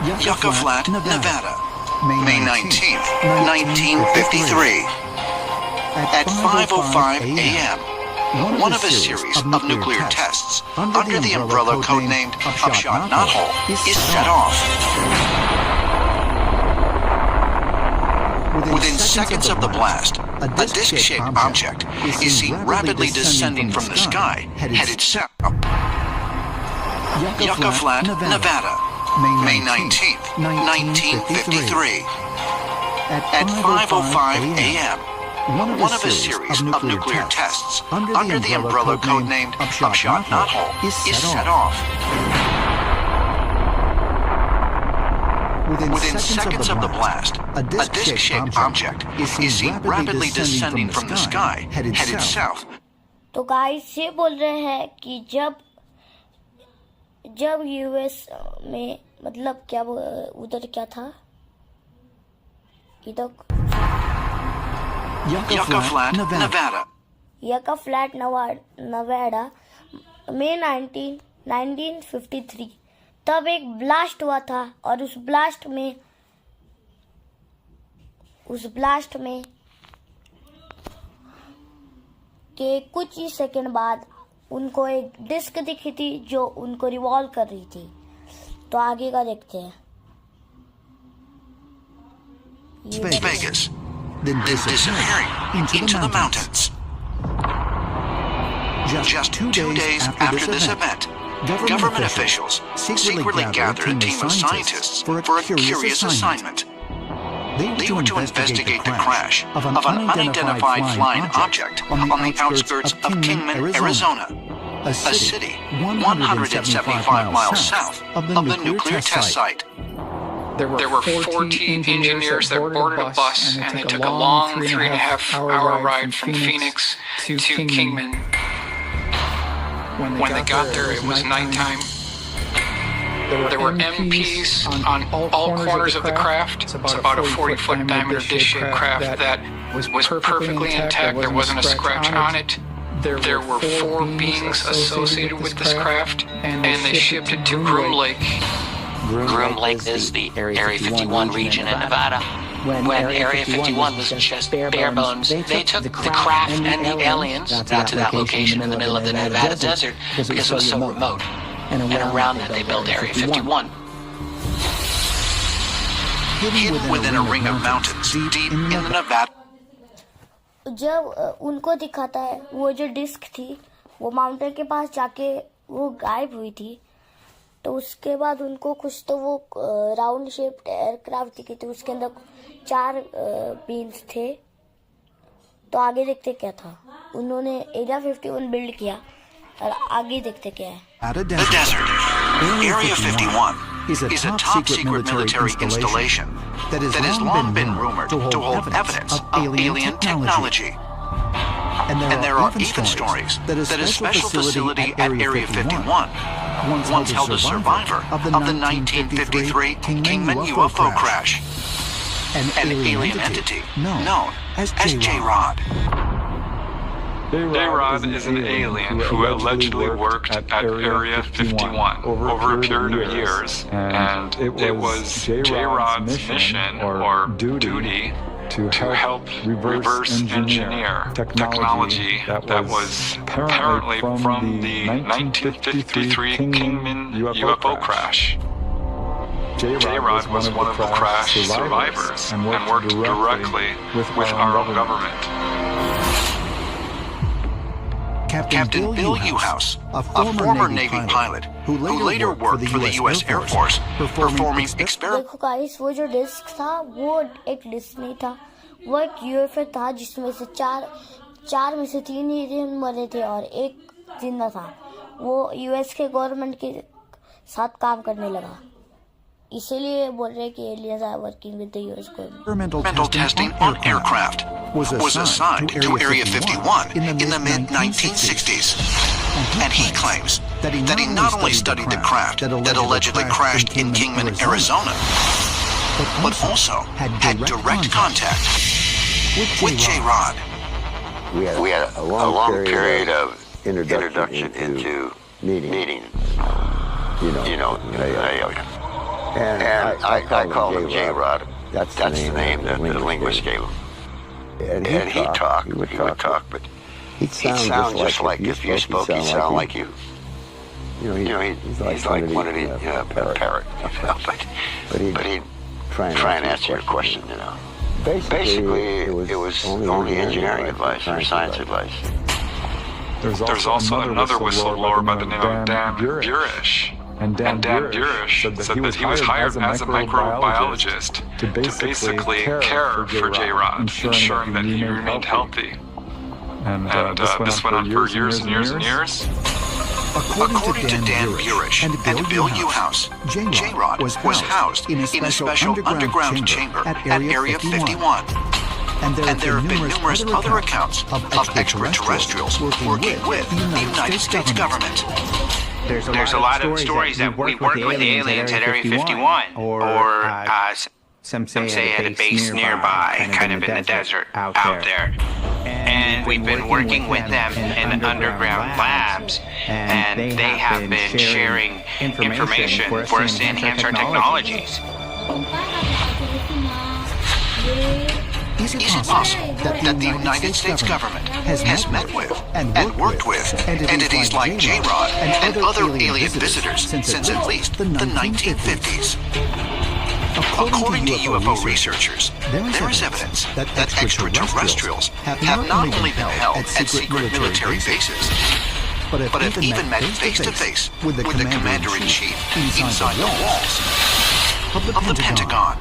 Yucca Flat, Nevada, May 19th, 1953. At 5:05 a.m., one of a series of nuclear tests under the umbrella codenamed Upshot Knothole is set off. Within seconds of the blast, a disc-shaped object is seen rapidly descending from the sky, headed south. Yucca Flat, Nevada, May 19th, 1953. At 5:05 a.m., one of a series of nuclear tests under the umbrella codenamed Upshot Knothole is set off. Within seconds of the blast, a disc-shaped object is seen rapidly descending from the sky, headed south. तो guys ये बोल रहे हैं कि जब US में मतलब क्या उधर क्या था इधर Yucca Flat, Nevada. Yucca Flat, Nevada, May 1953 तब एक ब्लास्ट हुआ था और उस ब्लास्ट में के कुछ ही सेकंड बाद उनको एक डिस्क दिखी थी जो उनको रिवॉल्व कर रही थी. तो आगे का देखते हैं. Vegas, then disappearing into the mountains. Just 2 days after this event, government officials secretly gathered a team of scientists for a curious assignment. They were to investigate the crash of an unidentified flying object on the outskirts of Kingman, Arizona, a city 175 miles south of the nuclear test site. There were 14 engineers that boarded a bus and they took a long 3.5-hour ride from Phoenix to Kingman. When they got there, it was nighttime. There were MPs on all corners of the craft. It's about a 40-foot diameter dish-shaped craft that was perfectly intact. There wasn't a scratch on it. There were 4 beings associated with this craft, and they shipped it to Groom Lake. Groom Lake is the Area 51 region in Nevada. When Area 51 was just bare bones, they took the craft and the aliens out to that location in the middle of the Nevada desert because it was so remote. And around that they built Area 51. Hidden within a ring of mountains deep in the Nevada. जब उनको दिखाता है वो जो disc थी वो mountain के पास जाके वो गायब हुई थी. तो उसके बाद उनको कुछ तो वो राउंड शेप्ड एयरक्राफ्ट दिखी थी. उसके अंदर 4 बीन्स थे. तो आगे देखते क्या था. उन्होंने एरिया 51 बिल्ड किया और आगे देखते क्या है. The desert. Area 51 is a top-secret military installation that has long been rumored to hold evidence of alien technology. And there are even stories that a special facility at Area 51 once held a survivor of the 1953 Kingman UFO crash, an alien entity known as J-Rod. J-Rod is an alien who allegedly worked at Area 51 over a period of years, and it was J-Rod's mission or duty to help reverse engineer technology that was apparently from the 1953 Kingman UFO crash. J-Rod was one of the crash survivors and worked directly with our government. Captain Bill Uhouse, a former Navy pilot who later worked for the U.S. Air Force, performing experiments. देखो guys वो जो disc था वो एक disc नहीं था. वो एक यूएफओ था जिसमें से चार में से 3 ही मरे थे और एक जिंदा था. वो यूएस के गवर्नमेंट के साथ काम करने लगा. इसीलिए बोल रहे हैं कि aliens are working with the US government. Experimental testing on aircraft was assigned to Area 51 in the mid-1960s. And he claims that he not only studied the craft that allegedly crashed in Kingman, Arizona, but also had direct contact with J-Rod. We had a long period of introduction into meeting, And I called him J-Rod. That's the name that the linguist gave him. And he'd talk, he would talk, but he'd sound just like if you spoke, he'd sound like you. He's like one of these parrot. But he'd try and answer your question, Basically, it was only engineering advice or science advice. There's also another whistleblower by the name of Dan Burish. And Dan Burish said that he was hired as a microbiologist to basically care for J-Rod, ensuring that he remained healthy. And this went on for years and years and years. According to Dan Burish and Bill Newhouse, J-Rod was housed in a special underground chamber at Area 51. And there have been numerous other accounts of extraterrestrials working with the United States government. There's a lot of stories that we work with aliens at Area 51, or some say at a base nearby, kind of in the desert out there. And we've been working with them in underground labs, and they have been sharing information for us to enhance our technologies. Is it possible that the United States government has met with and worked with entities like J-Rod and other alien visitors since at least the 1950s? According to UFO researchers, there is evidence that extraterrestrials have not only been held at secret military bases, but have even met face-to-face with the commander-in-chief inside the walls of the Pentagon.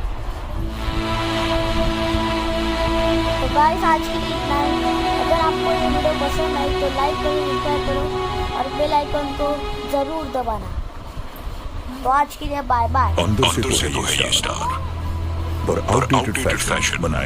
तो guys आज के लिए इतना ही। अगर आपको ये video पसंद आई तो लाइक करो, शेयर करो और बेल आइकन को जरूर दबाना। तो आज के लिए बाय बाय। अंदर से तो है ये स्टार, पर आउटडेटेड फैशन बनाए